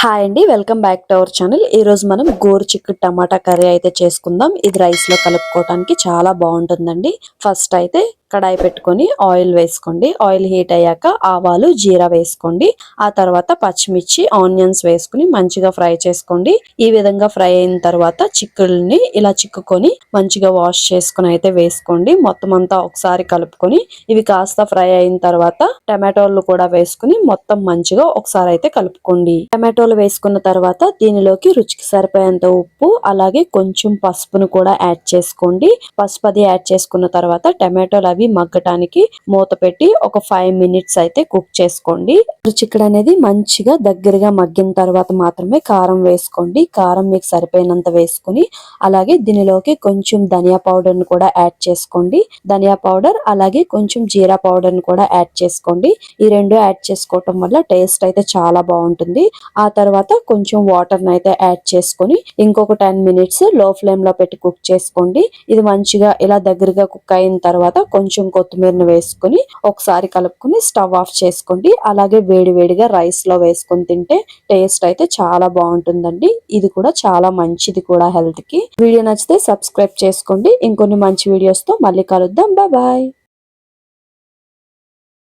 Hi అండి, welcome back to our channel. ఈ రోజు మనం గోరుచిక్కుడు టమాటా కర్రీ అయితే చేసుకుందాం. ఇది రైస్ లో కలుపుకోవడానికి చాలా బాగుంటుందండి. ఫస్ట్ అయితే కడాయి పెట్టుకొని ఆయిల్ వేసుకోండి. ఆయిల్ హీట్ అయ్యాక ఆవాలు జీరా వేసుకోండి. ఆ తర్వాత పచ్చిమిర్చి ఆనియన్స్ వేసుకుని మంచిగా ఫ్రై చేసుకోండి. ఈ విధంగా ఫ్రై అయిన తర్వాత చిక్కుల్ని ఇలా చిక్కుకొని మంచిగా వాష్ చేసుకుని అయితే వేసుకోండి. మొత్తం అంతా ఒకసారి కలుపుకొని ఇవి కాస్త ఫ్రై అయిన తర్వాత టమాటోలు కూడా వేసుకుని మొత్తం మంచిగా ఒకసారి అయితే కలుపుకోండి. టమాటోలు వేసుకున్న తర్వాత దీనిలోకి రుచికి సరిపోయేంత ఉప్పు అలాగే కొంచెం పసుపును కూడా యాడ్ చేసుకోండి. పసుపు అది యాడ్ చేసుకున్న తర్వాత టమాటోలు అవి మగ్గటానికి మూత పెట్టి ఒక 5 మినిట్స్ అయితే కుక్ చేసుకోండి. చికెన్ అనేది మంచిగా దగ్గరగా మగ్గిన తర్వాత మాత్రమే కారం వేసుకోండి. కారం మీకు సరిపోయినంత వేసుకుని అలాగే దీనిలోకి కొంచెం ధనియా పౌడర్ ను కూడా యాడ్ చేసుకోండి. ధనియా పౌడర్ అలాగే కొంచెం జీరా పౌడర్ ను కూడా యాడ్ చేసుకోండి. ఈ రెండు యాడ్ చేసుకోవటం వల్ల టేస్ట్ అయితే చాలా బాగుంటుంది. ఆ తర్వాత కొంచెం వాటర్ అయితే యాడ్ చేసుకొని ఇంకొక 10 మినిట్స్ లో ఫ్లేమ్ లో పెట్టి కుక్ చేసుకోండి. ఇది మంచిగా ఇలా దగ్గరగా కుక్ అయిన తర్వాత కొంచెం కొత్తిమీరను వేసుకొని ఒకసారి కలుపుకొని స్టవ్ ఆఫ్ చేసుకోండి. అలాగే వేడి వేడిగా రైస్ లో వేసుకొని తింటే టేస్ట్ అయితే చాలా బాగుంటుందండి. ఇది కూడా చాలా మంచిది కూడా హెల్త్ కి. వీడియో నచ్చితే సబ్స్క్రైబ్ చేసుకోండి. ఇంకొన్ని మంచి వీడియోస్ తో మళ్ళీ కలుద్దాం. బాయ్.